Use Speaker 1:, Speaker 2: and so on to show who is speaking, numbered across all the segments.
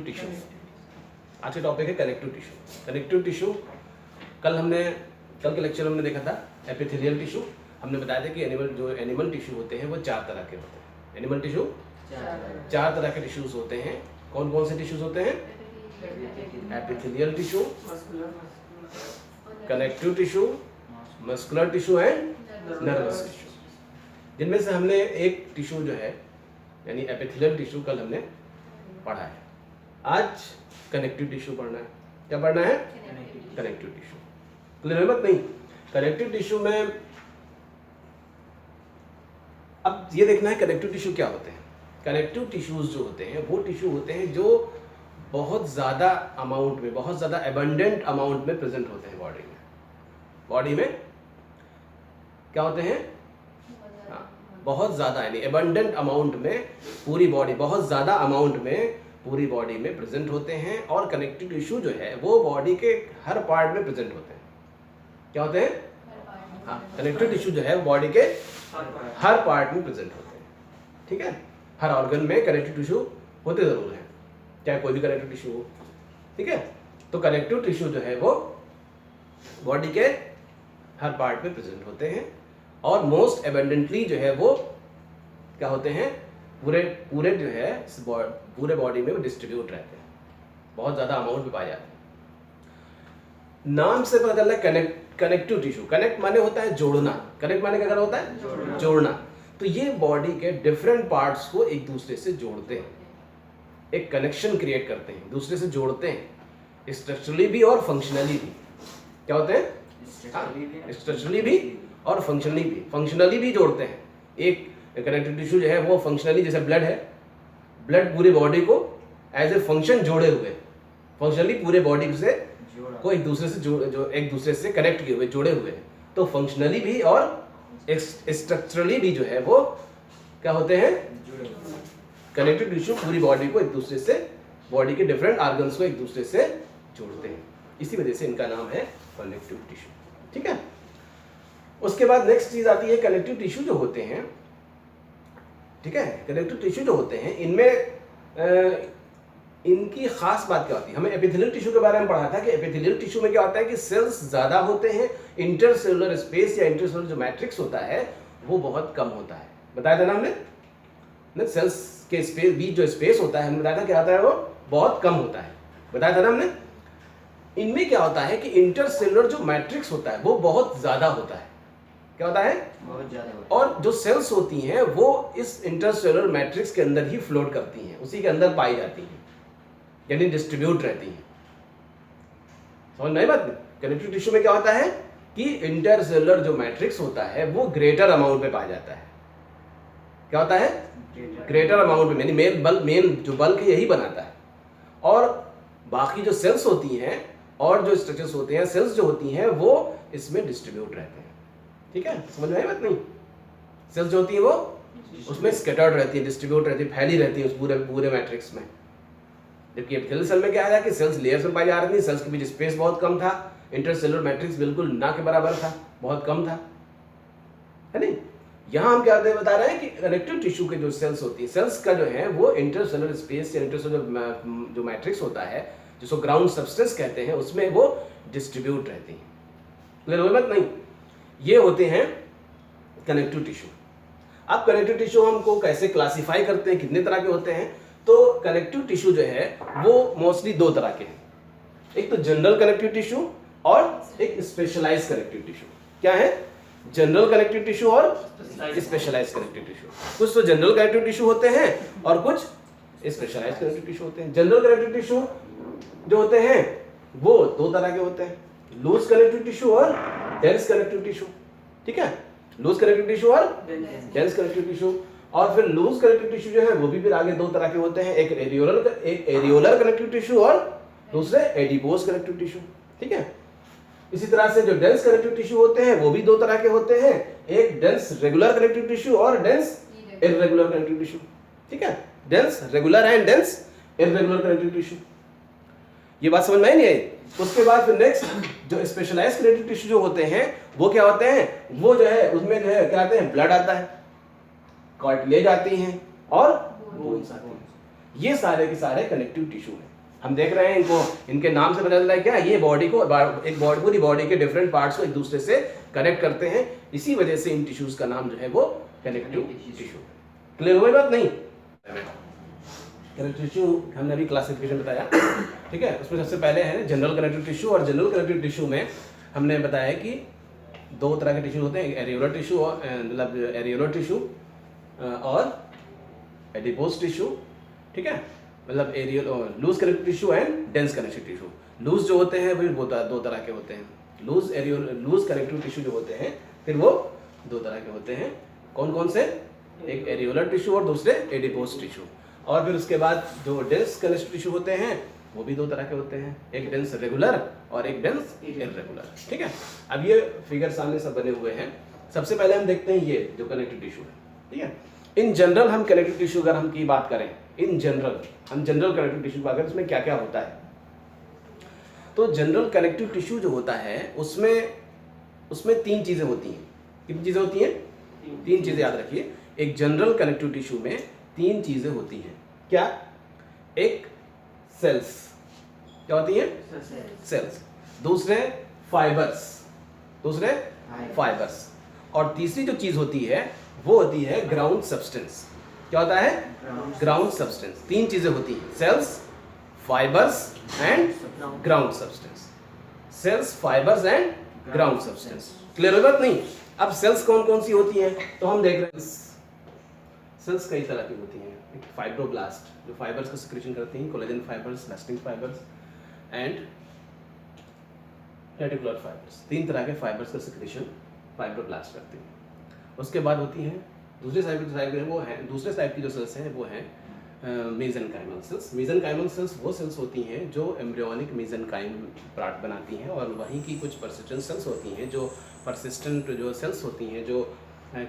Speaker 1: Connective tissue. आज का topic है कनेक्टिव टिश्यू। कनेक्टिव टिश्यू कल के लेक्चर में हमने देखा था एपिथेलियल टिश्यू। हमने बताया था कि एनिमल टिश्यू होते हैं वो 4 तरह के होते हैं। एनिमल टिश्यू 4 तरह के टिश्यूज होते हैं। कौन कौन से टिश्यूज होते हैं? Epithelial tissue, connective tissue, muscular tissue and nervous tissue. जिनमें से हमने एक टिश्यू जो है यानी एपिथेलियल टिश्यू कल हमने पढ़ा है। आज कनेक्टिव टिश्यू पढ़ना है। क्या पढ़ना है? Connective tissue. क्लियर है बात? नहीं, कनेक्टिव टिश्यू में अब ये देखना है कनेक्टिव टिश्यू क्या होते हैं। कनेक्टिव टिश्यूज जो होते हैं वो टिश्यू होते हैं जो बहुत ज़्यादा अमाउंट में, बहुत ज़्यादा एबंडेंट अमाउंट में प्रेजेंट होते हैं बॉडी में। बॉडी में क्या होते हैं? बहुत ज़्यादा यानी एबंडेंट अमाउंट में पूरी बॉडी, बहुत ज़्यादा अमाउंट में पूरी बॉडी में प्रेजेंट होते हैं। और कनेक्टिव टिश्यू जो है वो बॉडी के हर पार्ट में प्रेजेंट होते हैं। क्या होते हैं? हाँ, कनेक्टिव टिश्यू जो है बॉडी के हर पार्ट में प्रेजेंट होते हैं। ठीक है, हर ऑर्गन में कनेक्टिव टिश्यू होते ज़रूर हैं, चाहे कोई भी कनेक्टिव टिश्यू हो। ठीक है, तो कनेक्टिव टिश्यू जो है वो बॉडी के हर पार्ट में प्रेजेंट होते हैं और मोस्ट एबंडेंटली जो है वो क्या होते हैं, पूरे जो है पूरे बॉडी में वो डिस्ट्रीब्यूट रहते हैं, बहुत ज़्यादा अमाउंट में पाए जाते हैं। नाम से पता चल रहा है कनेक्टिव टिश्यू। कनेक्ट माने होता है जोड़ना। कनेक्ट माने क्या होता है? जोड़ना। तो ये बॉडी के डिफरेंट पार्ट्स को एक दूसरे से जोड़ते हैं, एक कनेक्शन क्रिएट करते हैं, दूसरे से जोड़ते हैं, स्ट्रक्चरली भी और फंक्शनली भी। क्या होते हैं? स्ट्रक्चरली भी और फंक्शनली भी। फंक्शनली भी जोड़ते हैं। एक कनेक्टिव टिश्यू जो है वो फंक्शनली, जैसे ब्लड है, ब्लड पूरी बॉडी को एज ए फंक्शन जोड़े हुए, फंक्शनली पूरे बॉडी से को एक दूसरे से कनेक्ट किए हुए, जोड़े हुए हैं। तो फंक्शनली भी और स्ट्रक्चरली भी जो है वो क्या होते हैं? कनेक्टिव टिश्यू पूरी बॉडी को एक दूसरे से, बॉडी के डिफरेंट ऑर्गन्स को एक दूसरे से जोड़ते हैं। इसी वजह से इनका नाम है कनेक्टिव टिश्यू। ठीक है, उसके बाद नेक्स्ट चीज आती है कनेक्टिव टिश्यू जो होते हैं। ठीक है, कनेक्टिव टिश्यू जो होते हैं इनमें इनकी खास बात क्या होती है? हमें एपिथेलियल टिश्यू के बारे में पढ़ा था कि एपिथेलियल टिश्यू में क्या होता है कि सेल्स ज्यादा होते हैं, इंटरसेलुलर स्पेस या इंटरसेलुलर जो मैट्रिक्स होता है वो बहुत कम होता है। बताया था ना हमने, सेल्स के स्पेस बीच जो स्पेस होता है, हमने बताया था क्या होता है, वो बहुत कम होता है। बताया था ना हमने। इनमें क्या होता है कि इंटरसेलुलर जो मैट्रिक्स होता है वो बहुत ज्यादा होता है। क्या होता है? बहुत ज्यादा। और जो सेल्स होती हैं वो इस इंटरसेलुलर मैट्रिक्स के अंदर ही फ्लोट करती हैं, उसी के अंदर पाई जाती हैं, यानी डिस्ट्रीब्यूट रहती हैं। समझ में आई बात? कनेक्टिव टिश्यू में क्या होता है कि इंटरसेलुलर जो मैट्रिक्स होता है वो ग्रेटर अमाउंट में पाया जाता है। क्या होता है? ग्रेटर अमाउंट में, यानी मेन जो बल्क है यही बनाता है। और बाकी जो सेल्स होती हैं और जो स्ट्रक्चर्स होते हैं, सेल्स जो होती हैं वो इसमें डिस्ट्रीब्यूट रहते हैं। ठीक है, समझ में आई बात? नहीं, सेल्स जो होती है वो उसमें स्कैटर्ड रहती है, डिस्ट्रीब्यूट रहती है, फैली रहती है उस पूरे मैट्रिक्स में। जबकि एपिथेलियल सेल में क्या है कि सेल्स लेयर्स में पाई जा रही थी, सेल्स के बीच स्पेस बहुत कम था, इंटरसेलुलर मैट्रिक्स बिल्कुल ना के बराबर था, बहुत कम था, है नहीं। यहाँ हम क्या बता रहे हैं कि कनेक्टिव टिश्यू के जो सेल्स होती है, सेल्स का जो है वो इंटरसेलुलर स्पेस या इंटरसेलुलर जो मैट्रिक्स होता है, जिसको ग्राउंड सब्सटेंस कहते हैं, उसमें वो डिस्ट्रीब्यूट रहती है। क्लियर हो बात? नहीं, ये होते हैं कनेक्टिव टिश्यू। अब कनेक्टिव टिश्यू हमको कैसे क्लासिफाई करते हैं, कितने तरह के होते हैं? तो कनेक्टिव टिश्यू जो है वो मोस्टली 2 तरह के हैं। एक तो जनरल कनेक्टिव टिश्यू और एक स्पेशलाइज्ड कनेक्टिव टिश्यू। क्या है? जनरल कनेक्टिव टिश्यू और स्पेशलाइज्ड कनेक्टिव टिश्यू। कुछ तो जनरल कनेक्टिव टिश्यू होते हैं और कुछ स्पेशलाइज्ड कनेक्टिव टिश्यू होते हैं। जनरल कनेक्टिव टिश्यू जो होते हैं वो 2 तरह के होते हैं, लूज कनेक्टिव टिश्यू और डेंस कनेक्टिव टिश्यू। ठीक है, लूज कनेक्टिव टिश्यू और डेंस कनेक्टिव टिश्यू। और फिर लूज कनेक्टिव टिश्यू जो है वो भी फिर आगे 2 तरह के होते हैं, एक एरियोलर कनेक्टिव टिश्यू और दूसरे एडिपोज कनेक्टिव टिश्यू। ठीक है, इसी तरह से जो डेंस कनेक्टिव टिश्यू होते हैं वो भी 2 तरह के होते हैं, एक डेंस रेगुलर कनेक्टिव टिश्यू और डेंस इररेगुलर कनेक्टिव टिश्यू। ठीक है, dense regular and dense irregular connective tissue. ये बात समझ में आई नहीं आई? उसके बाद फिर नेक्स्ट जो स्पेशलाइज्ड कनेक्टिव टिश्यू जो होते हैं वो क्या होते हैं, वो जो है उसमें जो है क्या आते हैं, ब्लड आता है, कार्टिलेज आती हैं और बोन्स आती हैं। ये सारे के सारे कनेक्टिव टिश्यू हैं। हम देख रहे हैं इनको, इनके नाम से पता चल रहा है क्या, ये बॉडी को पूरी बॉडी के डिफरेंट पार्ट्स को एक दूसरे से कनेक्ट करते हैं। इसी वजह से इन टिश्यूज का नाम जो है वो कनेक्टिव टिश्यू। क्लियर हुई बात नहीं? कनेक्टिव टिश्यू हमने अभी क्लासिफिकेशन बताया, ठीक है। उसमें सबसे पहले है जनरल कनेक्टिव टिश्यू, और जनरल कनेक्टिव टिश्यू में हमने बताया कि दो तरह के टिश्यू होते हैं, एरियोलर टिश्यू और मतलब एरियोलर टिश्यू और एडिपोज टिश्यू, ठीक है। मतलब loose connective tissue and dense connective tissue. Loose जो होते हैं वो दो तरह के होते हैं, लूज कनेक्टिव टिश्यू जो होते हैं फिर वो दो तरह के होते हैं। कौन कौन से? एक एरियोलर टिश्यू और दूसरे एडिपोज टिश्यू। और फिर उसके बाद जो डेंस कनेक्टिव टिश्यू होते हैं वो भी दो तरह के होते हैं, एक डेंस रेगुलर और एक डेंस इररेगुलर, ठीक है। अब ये फिगर सामने सब बने हुए हैं। सबसे पहले हम देखते हैं ये जो कनेक्टिव टिश्यू है, ठीक है। इन जनरल हम कनेक्टिव टिश्यू अगर हम की बात करें, इन जनरल हम जनरल कनेक्टिव टिश्यू की बात करें, उसमें क्या क्या होता है। तो जनरल कनेक्टिव टिश्यू जो होता है उसमें तीन चीजें होती हैं। कितनी चीजें होती हैं? तीन चीजें याद रखिए। एक जनरल कनेक्टिव टिश्यू में तीन चीजें होती हैं। क्या? एक सेल्स, क्या होती है? सेल्स। दूसरे फाइबर्स, और तीसरी जो चीज होती है वो होती है ग्राउंड सब्सटेंस। क्या होता है? Ground substance. तीन चीजें होती हैं, cells, fibres and ground substance. Cells, fibres and ground substance. Clear हो बात नहीं? अब सेल्स कौन कौन सी होती हैं तो हम देख रहे हैं सेल्स कई तरह की होती हैं। एक फाइब्रोब्लास्ट जो फाइबर्स का सिक्रेशन करती हैं, collagen fibres, elastin fibres and reticular fibres. तीन तरह के फाइबर्स का सिक्रेशन फाइब्रोब्लास्ट करती हैं। उसके बाद होती हैं दूसरे टाइप की जो सेल्स हैं वो हैं मेसेनकाइमल सेल्स। मेसेनकाइमल सेल्स वो सेल्स होती हैं जो एम्ब्रियोनिक मेसेनकाइम पार्ट बनाती हैं, और वहीं की कुछ परसिस्टेंट सेल्स होती हैं जो परसिस्टेंट जो सेल्स होती हैं जो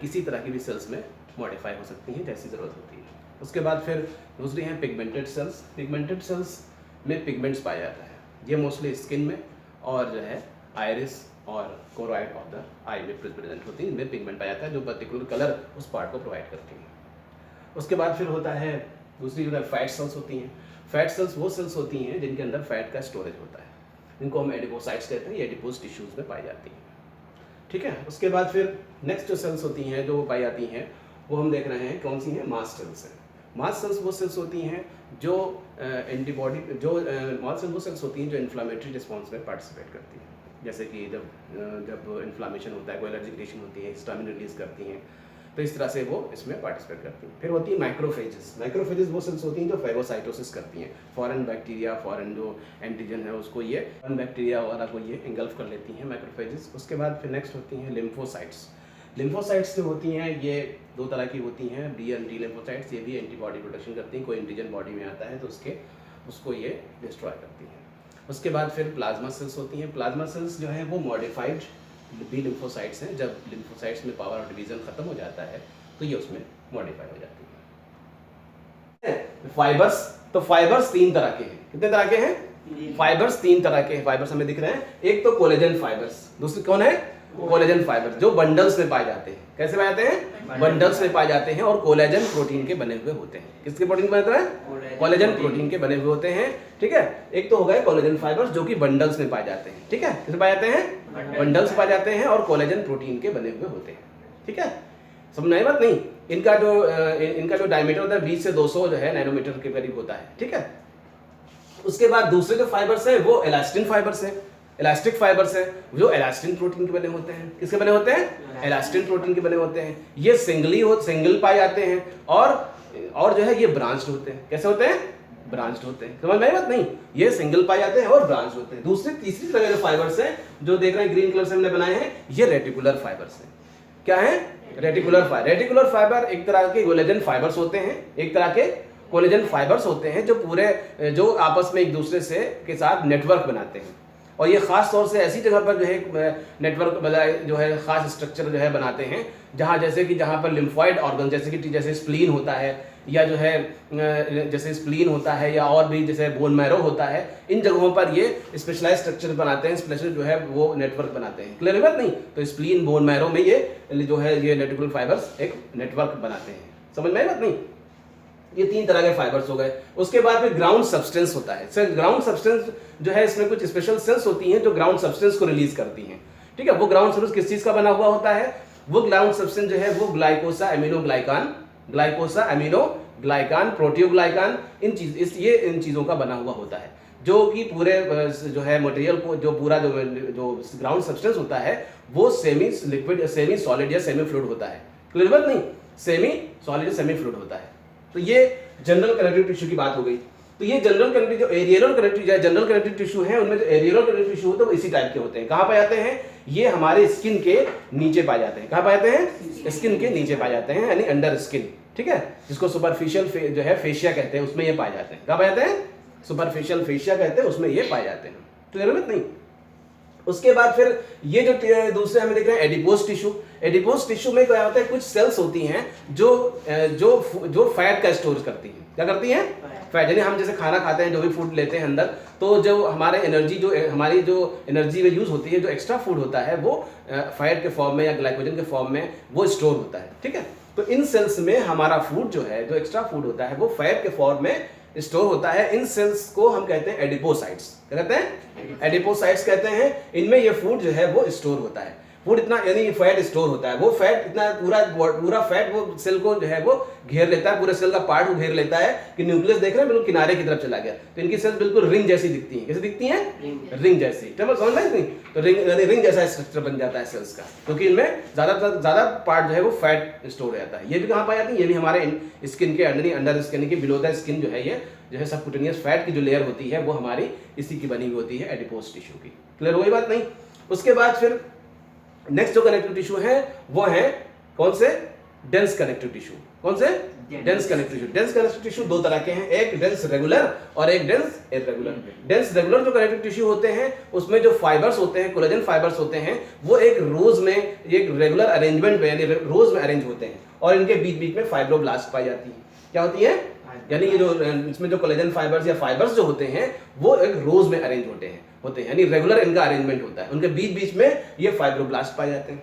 Speaker 1: किसी तरह की भी सेल्स में मॉडिफाई हो सकती हैं जैसी ज़रूरत होती है। उसके बाद फिर दूसरी हैं पिगमेंटेड सेल्स। पिगमेंटेड सेल्स में पिगमेंट्स पाया जाता है, ये मोस्टली स्किन में और जो है आयरिस और कोरोइड ऑफ द आई में प्रेजेंट होती है। इनमें पिगमेंट पाया जाता है जो पर्टिकुलर कलर उस पार्ट को प्रोवाइड करती हैं। उसके बाद फिर होता है दूसरी जो है फैट सेल्स होती हैं। फैट सेल्स वो सेल्स होती हैं जिनके अंदर फैट का स्टोरेज होता है, इनको हम एडिपोसाइट्स कहते हैं। ये एडिपोज टिश्यूज में पाई जाती हैं, ठीक है। उसके बाद फिर नेक्स्ट जो सेल्स होती हैं जो पाई जाती हैं वो हम देख रहे हैं कौन सी हैं? मास्ट सेल्स हैं। मास्ट सेल्स वो सेल्स होती हैं जो मास्ट सेल्स वो सेल्स होती हैं जो इन्फ्लामेटरी रिस्पॉन्स में पार्टिसिपेट करती हैं। जैसे कि जब इन्फ्लामेशन होता है, कोई एलर्जिक रिएक्शन होती है, हिस्टामिन रिलीज करती हैं, तो इस तरह से वो इसमें पार्टिसिपेट करती हैं। फिर होती है माइक्रोफेजेस। माइक्रोफेजेस वो सेल्स होती हैं जो फैगोसाइटोसिस करती हैं। फॉरेन बैक्टीरिया, फॉरेन जो एंटीजन है उसको ये फॉरेन बैक्टीरिया वगैरह को ये इंगल्फ कर लेती हैं माइक्रोफेजेस। उसके बाद फिर नेक्स्ट होती हैं लिम्फोसाइट्स। लिम्फोसाइट्स जो होती हैं ये दो तरह की होती हैं, बी एंड टी लिम्फोसाइट्स। ये भी एंटीबॉडी प्रोडक्शन करती हैं, कोई एंटीजन बॉडी में आता है तो उसको ये डिस्ट्रॉय करती हैं। उसके बाद फिर प्लाज्मा सेल्स होती हैं। प्लाज्मा सेल्स जो है वो मॉडिफाइड बी लिम्फोसाइट्स हैं। जब लिम्फोसाइट्स में पावर ऑफ डिवीजन खत्म हो जाता है तो ये उसमें मॉडिफाई हो जाती है। फाइबर्स, तो फाइबर्स तीन तरह के हैं। कितने तरह के हैं? फाइबर्स तीन तरह के हैं। फाइबर्स हमें दिख रहे हैं। एक तो कोलेजन फाइबर्स, दूसरी कौन है? कोलेजन फाइबर्स, जो बंडल्स में पाए जाते हैं। कैसे पाए जाते हैं? बंडल्स में पाए जाते हैं और कोलेजन प्रोटीन के बने हुए होते हैं। किसके प्रोटीन के बने हैं? कोलेजन प्रोटीन के बने हुए होते हैं, ठीक है। एक तो हो गए कोलेजन फाइबर्स जो कि बंडल्स में पाए जाते हैं, ठीक है। किसमें पाए जाते हैं? बंडल्स पाए जाते हैं और कोलेजन प्रोटीन के बने हुए होते हैं, ठीक है। समझ आई बात नहीं? इनका जो डायमीटर होता है 20 से 200 जो है नैनोमीटर के करीब होता है, ठीक है। उसके बाद दूसरे जो फाइबर्स है वो इलास्टिन फाइबर्स है, इलास्टिक फाइबर्स है, जो इलास्टिन प्रोटीन के बने होते हैं। किसके बने होते हैं? इलास्टिन प्रोटीन के बने होते हैं। ये सिंगल पाए जाते हैं और जो है ये ब्रांच्ड होते हैं। कैसे होते हैं? ब्रांच्ड होते हैं। समझ में आई बात नहीं? ये सिंगल पाए जाते हैं और ब्रांच्ड होते हैं। तीसरी तरह के जो फाइबर्स हैं जो देख रहे हैं ग्रीन कलर से हमने बनाए हैं, ये रेटिकुलर फाइबर्स हैं। क्या है? रेटिकुलर फाइबर एक तरह के कोलेजन फाइबर्स होते हैं, एक तरह के कोलेजन फाइबर्स होते हैं जो आपस में एक दूसरे से के साथ नेटवर्क बनाते हैं। और ये खास तौर से ऐसी जगह पर जो है नेटवर्क जो है खास स्ट्रक्चर जो है बनाते हैं जहाँ पर लिम्फॉइड ऑर्गन जैसे स्प्लीन होता है या जो है जैसे स्प्लीन होता है या और भी जैसे बोन मैरो होता है, इन जगहों पर ये स्पेशलाइज स्ट्रक्चर बनाते हैं, स्पेशल जो है वो नेटवर्क बनाते हैं। क्लियर है बात नहीं? तो स्प्लीन, बोन मैरो में ये जो है ये रेटिकुलर फाइबर्स एक नेटवर्क बनाते हैं। समझ में आई बात नहीं? ये 3 तरह के फाइबर्स हो गए। उसके बाद फिर ग्राउंड सब्सटेंस होता है। सर ग्राउंड सब्सटेंस जो है इसमें कुछ स्पेशल सेल्स होती हैं जो ग्राउंड सब्सटेंस को रिलीज करती हैं, ठीक है। वो ग्राउंड सब्सटेंस किस चीज का बना हुआ होता है? वो ग्राउंड सब्सटेंस जो है वो ग्लाइकोसा एमिनोग्लाइकान, प्रोटियोग्लाइकान, इन चीजों का बना हुआ होता है, जो कि पूरे जो है मटेरियल को, जो पूरा जो ग्राउंड सब्सटेंस होता है वो सेमी लिक्विड, सेमी सॉलिड या सेमी फ्लूइड होता है। क्लियर बात नहीं? सेमी सॉलिड या सेमी फ्लूइड होता है। तो ये जनरल कनेक्टिव टिश्यू की बात हो गई। तो ये जनरल कनेक्टिव, जो एरियलर कनेक्टिव टिश्यू है, उनमें जो एरियलर कनेक्टिव टिश्यू होते हैं वो इसी टाइप के होते हैं। कहाँ पाए जाते हैं? ये हमारे स्किन के नीचे पाए जाते हैं। कहाँ पाए जाते हैं? स्किन के नीचे पाए जाते हैं, यानी अंडर स्किन, ठीक है, जिसको सुपरफिशियल जो है फेशिया कहते हैं, उसमें ये पाए जाते हैं। कहाँ पाए जाते हैं? सुपरफिशियल फेशिया कहते हैं, उसमें ये पाए जाते हैं। क्लियर है नहीं? उसके बाद फिर ये जो दूसरे हमें देख रहे हैं एडिपोज टिश्यू। एडिपोज टिश्यू में क्या होता है? कुछ सेल्स होती हैं जो फैट का स्टोर करती हैं। क्या करती हैं? फैट। यानी हम जैसे खाना खाते हैं, जो भी फूड लेते हैं अंदर, तो जो हमारे हमारी जो एनर्जी में यूज होती है, जो एक्स्ट्रा फूड होता है वो फैट के फॉर्म में या ग्लाइकोजन के फॉर्म में वो स्टोर होता है, ठीक है। तो इन सेल्स में हमारा फूड जो है, जो एक्स्ट्रा फूड होता है वो फैट के फॉर्म में स्टोर होता है। इन सेल्स को हम कहते हैं एडिपोसाइट्स। क्या कहते हैं? एडिपोसाइट्स कहते हैं। इनमें ये फूड जो है वो स्टोर होता है। फूड इतना, यानी फैट स्टोर होता है, वो फैट इतना पूरा फैट वो सेल को जो है वो घेर लेता है, पूरे सेल का पार्ट को घेर लेता है कि न्यूक्लियस देख रहे हैं बिल्कुल किनारे की तरफ चला गया। तो इनकी सेल्स बिल्कुल रिंग जैसी दिखती हैं। कैसे दिखती हैं? रिंग जैसी। समझ नहीं? तो रिंग जैसा स्ट्रक्चर बन जाता है सेल्स का, क्योंकि इनमें ज्यादा पार्ट जो है वो फैट स्टोर रहता है। ये भी कहाँ पाई जाती है? ये भी हमारे स्किन के अंडर स्किन के बिलो द स्किन जो है, ये जो है सबक्यूटेनियस फैट की जो लेयर होती है वो हमारी इसी की बनी हुई होती है, एडिपोज टिश्यू की। क्लियर हो गई बात नहीं? उसके बाद फिर नेक्स्ट जो कनेक्टिव टिश्यू है वो है कौन से? Dense connective tissue. कौन से? Dense connective tissue. Dense connective tissue दो तरह के हैं, एक डेंस रेगुलर और एक डेंस इर्रेगुलर। डेंस रेगुलर जो कनेक्टिव टिश्यू होते हैं उसमें जो फाइबर्स होते हैं, कोलेजन फाइबर्स होते हैं, वो एक रोज में, एक रेगुलर अरेंजमेंट में, यानी रोज में अरेंज होते हैं, और इनके बीच बीच में फाइब्रोब्लास्ट पाई जाती है। क्या होती है? यानी ये जो इसमें जो कोलेजन फाइबर्स या फाइबर्स जो होते हैं वो एक रोज में अरेंज होते हैं, यानी रेगुलर इनका अरेंजमेंट होता है। उनके बीच बीच में ये फाइब्रोब्लास्ट पाए जाते हैं,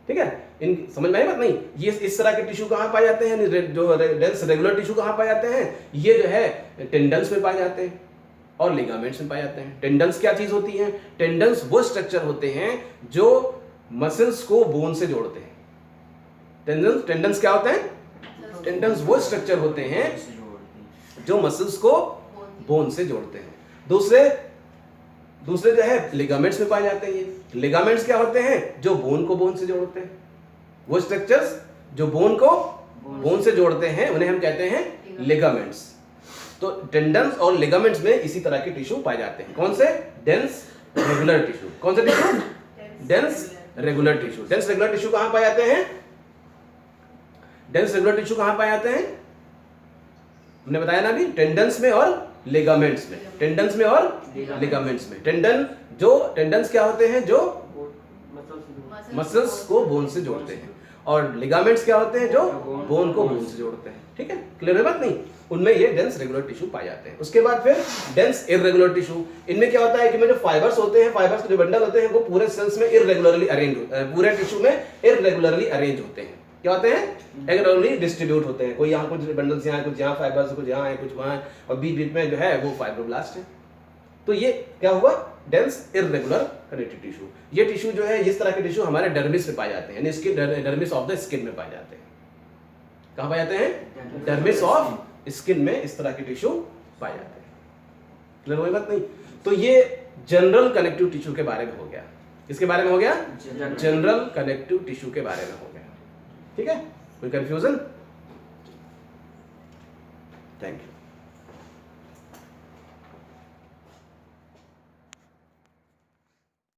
Speaker 1: ठीक है। इन समझ में आई बात नहीं? ये इस तरह के टिश्यू कहाँ पाए जाते हैं? जो डेंस रेगुलर टिश्यू कहाँ पाए जाते हैं? ये जो है टेंडन्स में पाए जाते हैं और लिगामेंट्स में पाए जाते हैं। टेंडन्स क्या चीज होती है? टेंडन्स वो स्ट्रक्चर होते हैं जो मसल्स को बोन से जोड़ते हैं। टेंडन्स क्या होते हैं? टेंडन्स वो स्ट्रक्चर होते हैं जो मसल्स को बोन से जोड़ते हैं। दूसरे जो है लिगामेंट्स में पाए जाते हैं। ये लिगामेंट्स क्या होते हैं? जो बोन को बोन से जोड़ते हैं। वो स्ट्रक्चर्स जो बोन को बोन से जोड़ते हैं उन्हें हम कहते हैं लिगामेंट्स। तो टेंडन्स और लिगामेंट्स में इसी तरह के टिश्यू पाए जाते हैं। कौन से? Dense regular tissue. कौन से tissue? Dense regular tissue. Dense regular tissue कहां पाए जाते हैं? डेंस रेगुलर टिश्यू कहां पाए जाते हैं? हमने बताया ना अभी, टेंडन्स में और लिगामेंट्स में। टेंडन्स में और लिगामेंट्स में। टेंडन्स क्या होते हैं? जो मसल्स को बोन से जोड़ते हैं, और लिगामेंट्स क्या होते हैं? जो बोन को बोन से जोड़ते हैं, ठीक है। क्लियर है बात नहीं? उनमें ये डेंस रेगुलर टिश्यू पाए जाते हैं। उसके बाद फिर डेंस इर्रेगुलर टिश्यू। इनमें क्या होता है कि जो फाइबर्स होते हैं, फाइबर्स के जो बंडल होते हैं वो पूरे सेल्स में इर्रेगुलरली अरेंज, पूरे टिश्यू में इर्रेगुलरली अरेंज होते हैं। क्या होते हैं? इर्रेगुलरली डिस्ट्रीब्यूट होते हैं। कोई यहाँ कुछ बंडल्स यहाँ, कुछ यहाँ फाइबर्स, कुछ यहाँ है, कुछ वहाँ है, और बीच बीच में जो है वो फाइब्रोब्लास्ट है। तो ये क्या हुआ? Dense irregular connective tissue. ये टिश्यू जो है, इस तरह के टिश्यू हमारे डर्मिस में पाए जाते हैं, यानी इसके डर्मिस ऑफ द स्किन में पाए जाते हैं। कहाँ पाए जाते हैं? डर्मिस ऑफ स्किन में इस तरह के टिश्यू पाए जाते हैं। क्लियर हो गई बात नहीं? तो ये जनरल कनेक्टिव टिश्यू के बारे में हो गया। किसके बारे में हो गया? जनरल कनेक्टिव टिश्यू के बारे में हो गया, ठीक है। कोई कंफ्यूजन? Thank you.